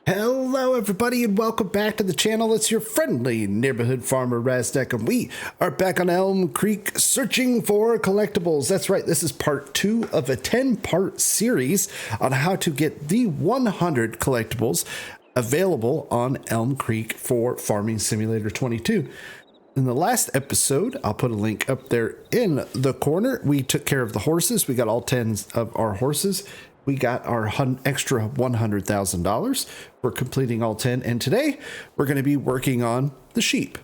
Hello everybody and welcome back to the channel. It's your friendly neighborhood farmer Raznac, and we are back on Elm Creek searching for collectibles. That's right, this is part 2 of a 10-part series on how to get the 100 collectibles available on Elm Creek for Farming Simulator 22. In the last episode, I'll put a link up there in the corner, we took care of the horses. We got all 10 of our horses. We got our extra $100,000 for completing all 10. And today we're going to be working on the sheep.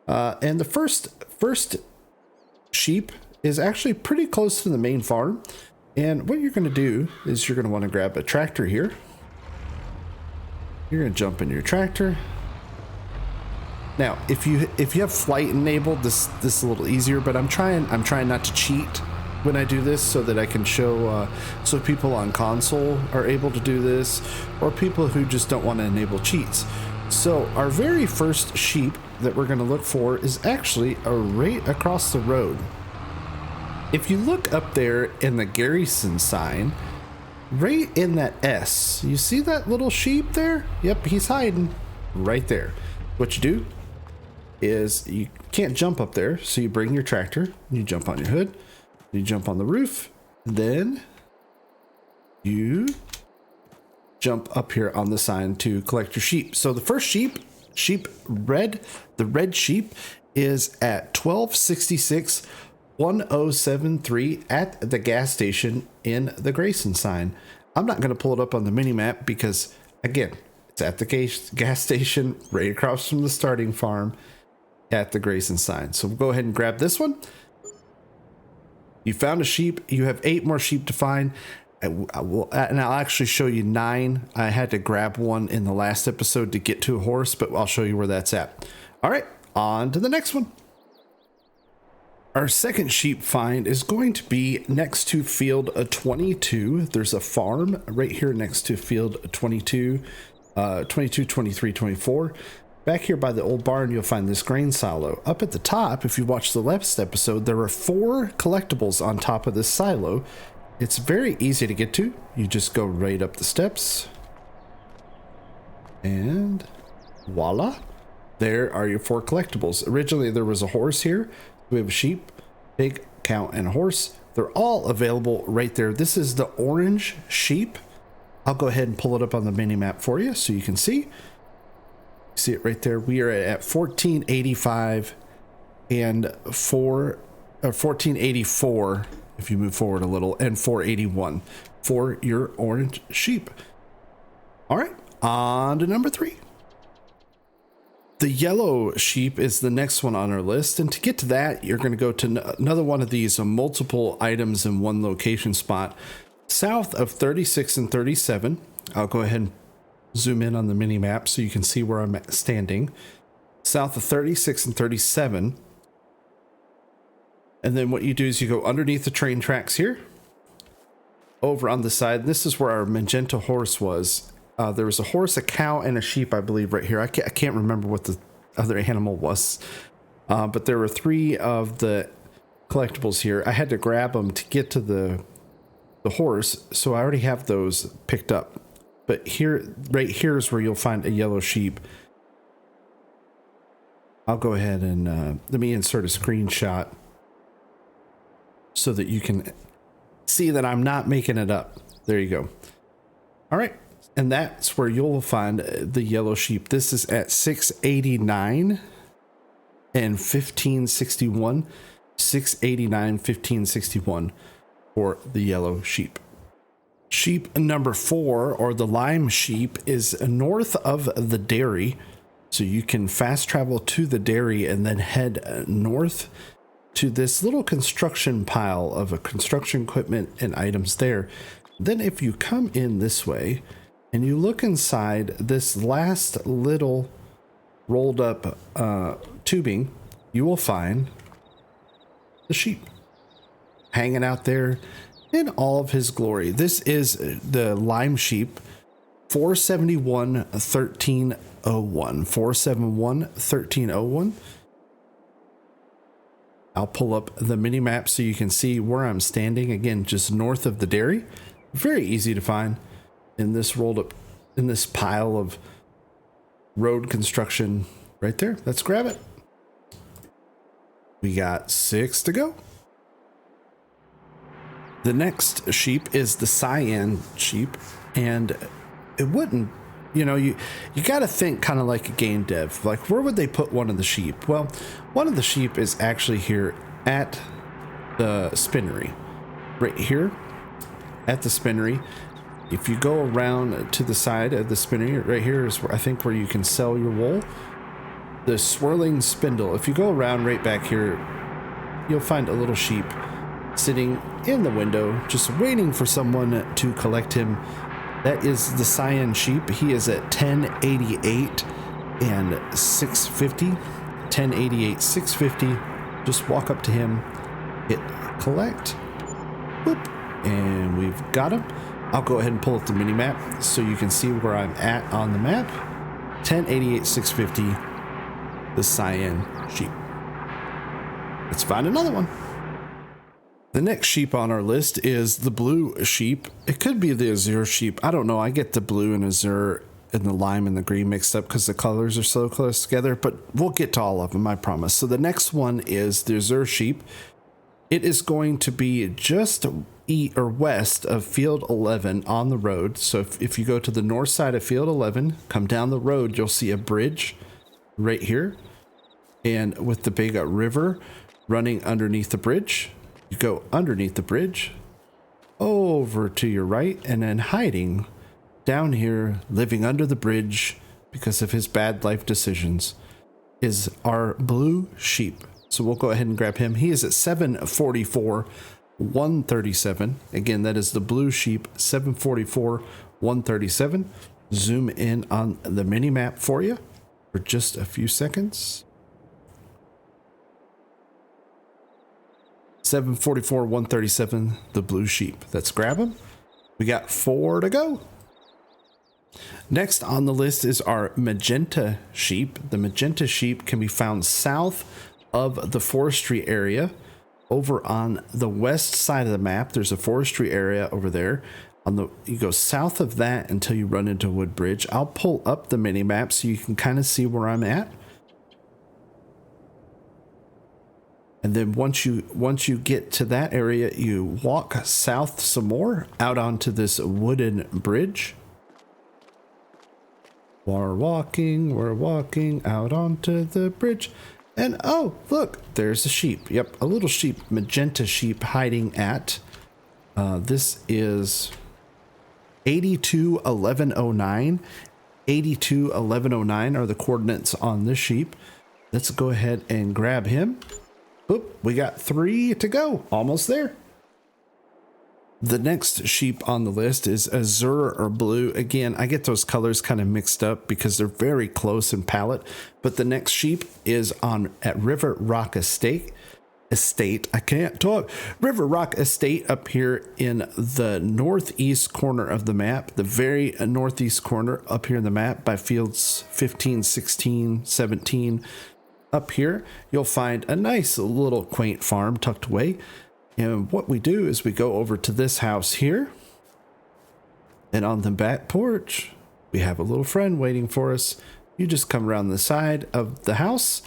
And the first sheep is actually pretty close to the main farm. And what you're going to do is you're going to want to grab a tractor here. You're going to jump in your tractor. Now, if you have flight enabled, this is a little easier, but I'm trying not to cheat when I do this, so that I can show so people on console are able to do this, or people who just don't want to enable cheats. So our very first sheep that we're going to look for is actually right across the road. If you look up there in the Garrison sign, right in that S, you see that little sheep there? Yep, he's hiding right there. What you do is you can't jump up there, so you bring your tractor, you jump on your hood, you jump on the roof, then you jump up here on the sign to collect your sheep. So the first sheep red, the red sheep is at 1266 1073 at the gas station in the Grayson sign. I'm not going to pull it up on the mini map because, again, it's at the gas station right across from the starting farm at the Grayson sign. So we'll go ahead and grab this one. You found a sheep. You have 8 more sheep to find. And I'll actually show you 9. I had to grab one in the last episode to get to a horse, but I'll show you where that's at. All right, on to the next one. Our second sheep find is going to be next to field 22. There's a farm right here next to field 22, 22, 23, 24. Back here by the old barn, you'll find this grain silo. Up at the top, if you watched the last episode, there are 4 collectibles on top of this silo. It's very easy to get to. You just go right up the steps. And voila. There are your 4 collectibles. Originally, there was a horse here. We have a sheep, pig, cow, and a horse. They're all available right there. This is the orange sheep. I'll go ahead and pull it up on the mini map for you so you can see. See it right there. We are at 1485 and 1484 if you move forward a little, and 481 for your orange sheep. All right, on to number 3. The yellow sheep is the next one on our list, and to get to that, you're going to go to another one of these multiple items in one location spot south of 36 and 37. I'll go ahead and zoom in on the mini map so you can see where I'm standing. South of 36 and 37. And then what you do is you go underneath the train tracks here. Over on the side, this is where our magenta horse was. There was a horse, a cow, and a sheep, I believe, right here. I can't remember what the other animal was. But there were 3 of the collectibles here. I had to grab them to get to the horse, so I already have those picked up. But here, right here is where you'll find a yellow sheep. I'll go ahead and let me insert a screenshot so that you can see that I'm not making it up. There you go. All right. And that's where you'll find the yellow sheep. This is at 689 and 1561. 689, 1561 for the yellow sheep. Sheep number 4, or the lime sheep, is north of the dairy. So you can fast travel to the dairy and then head north to this little construction pile of construction equipment and items there. Then if you come in this way and you look inside this last little rolled up tubing, you will find the sheep hanging out there in all of his glory. This is the lime sheep, 471 1301. 471 1301. I'll pull up the mini map so you can see where I'm standing. Again, just north of the dairy. Very easy to find in this rolled up in this pile of road construction right there. Let's grab it. We got 6 to go. The next sheep is the Cyan Sheep, and it wouldn't, you got to think kind of like a game dev. Like, where would they put one of the sheep? Well, one of the sheep is actually here at the spinnery, right here at the spinnery. If you go around to the side of the spinnery, right here is where I think where you can sell your wool. The swirling spindle. If you go around right back here, you'll find a little sheep sitting in the window, just waiting for someone to collect him. That is the Cyan Sheep. He is at 1088 and 650. 1088, 650. Just walk up to him, hit collect, boop, and we've got him. I'll go ahead and pull up the mini map so you can see where I'm at on the map. 1088, 650. The Cyan Sheep. Let's find another one. The next sheep on our list is the blue sheep. It could be the Azure Sheep. I don't know. I get the blue and Azure and the lime and the green mixed up because the colors are so close together, but we'll get to all of them, I promise. So the next one is the Azure Sheep. It is going to be just east or west of Field 11 on the road. So if you go to the north side of Field 11, come down the road, you'll see a bridge right here, and with the big river running underneath the bridge. You go underneath the bridge over to your right, and then hiding down here, living under the bridge because of his bad life decisions, is our blue sheep. So we'll go ahead and grab him. He is at 744 137. Again, that is the blue sheep. 744 137. Zoom in on the mini map for you for just a few seconds. 744 137, the blue sheep. Let's grab him. We got 4 to go. Next on the list is our Magenta Sheep. The Magenta Sheep can be found south of the forestry area. Over on the west side of the map, there's a forestry area over there. You go south of that until you run into Woodbridge. I'll pull up the mini map so you can kind of see where I'm at. And then once you get to that area, you walk south some more out onto this wooden bridge. We're walking out onto the bridge. And oh, look, there's a sheep. Yep, a little sheep, Magenta Sheep hiding at. This is 821109. 821109 are the coordinates on this sheep. Let's go ahead and grab him. Oop, we got 3 to go. Almost there. The next sheep on the list is Azure or blue. Again, I get those colors kind of mixed up because they're very close in palette. But the next sheep is at River Rock Estate. I can't talk. River Rock Estate up here in the northeast corner of the map. The very northeast corner up here in the map by fields 15, 16, 17. Up here, you'll find a nice little quaint farm tucked away. And what we do is we go over to this house here. And on the back porch, we have a little friend waiting for us. You just come around the side of the house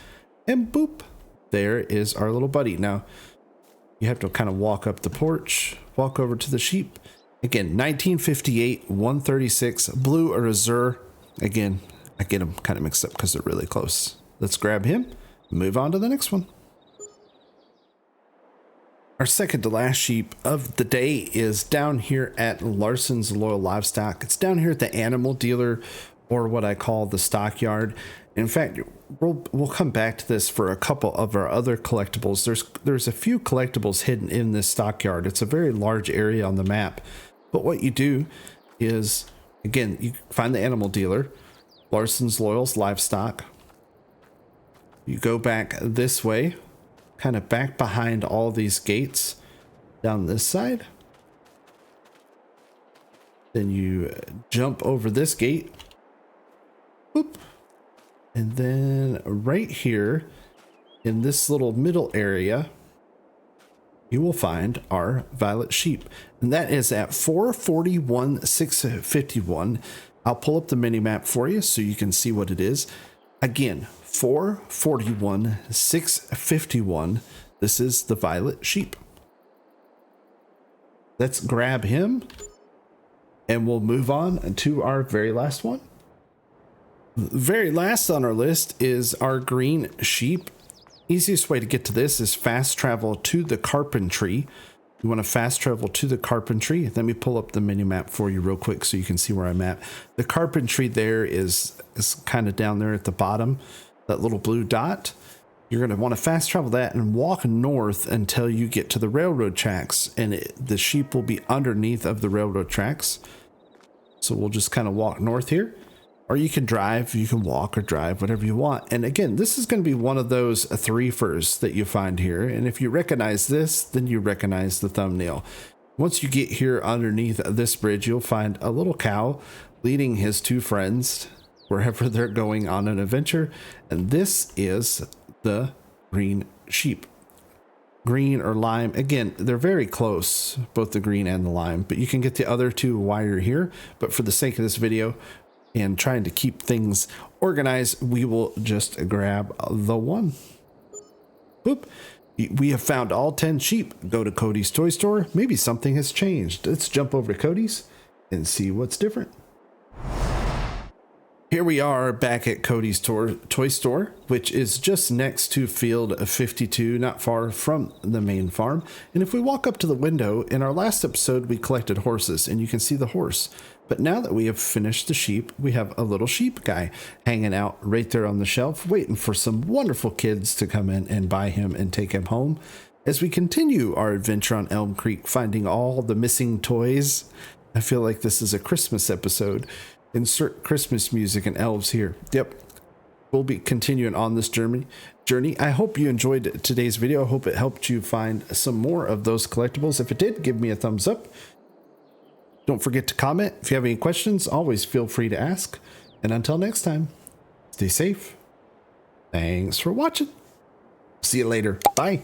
and boop, there is our little buddy. Now, you have to kind of walk up the porch, walk over to the sheep. Again, 1958, 136, blue or Azure. Again, I get them kind of mixed up because they're really close. Let's grab him, move on to the next one. Our second to last sheep of the day is down here at Larson's Loyal Livestock. It's down here at the animal dealer, or what I call the stockyard. In fact, we'll come back to this for a couple of our other collectibles. There's a few collectibles hidden in this stockyard. It's a very large area on the map. But what you do is, again, you find the animal dealer, Larson's Loyal's Livestock. You go back this way, kind of back behind all these gates down this side. Then you jump over this gate. Boop. And then right here in this little middle area, you will find our violet sheep. And that is at 441 651. I'll pull up the mini map for you so you can see what it is. Again, 441, 651. This is the violet sheep. Let's grab him and we'll move on to our very last one. Very last on our list is our green sheep. Easiest way to get to this is fast travel to the carpentry. You want to fast travel to the carpentry. Let me pull up the mini map for you real quick so you can see where I'm at. The carpentry there is kind of down there at the bottom, that little blue dot. You're going to want to fast travel that and walk north until you get to the railroad tracks, and the sheep will be underneath of the railroad tracks. So we'll just kind of walk north here, or you can drive, you can walk or drive, whatever you want. And again, this is going to be one of those threefers that you find here. And if you recognize this, then you recognize the thumbnail. Once you get here underneath this bridge, you'll find a little cow leading his two friends wherever they're going on an adventure. And this is the green sheep. Green or lime. Again, they're very close, both the green and the lime, but you can get the other two while you're here. But for the sake of this video and trying to keep things organized, we will just grab the one. Boop. We have found all 10 sheep. Go to Cody's toy store. Maybe something has changed. Let's jump over to Cody's and see what's different. Here we are back at Cody's toy store, which is just next to field 52, not far from the main farm. And if we walk up to the window, in our last episode, we collected horses and you can see the horse. But now that we have finished the sheep, we have a little sheep guy hanging out right there on the shelf, waiting for some wonderful kids to come in and buy him and take him home. As we continue our adventure on Elm Creek, finding all the missing toys, I feel like this is a Christmas episode. Insert Christmas music and elves here. Yep. We'll be continuing on this journey. I hope you enjoyed today's video. I hope it helped you find some more of those collectibles. If it did, give me a thumbs up. Don't forget to comment. If you have any questions, always feel free to ask. And until next time, stay safe. Thanks for watching. See you later. Bye.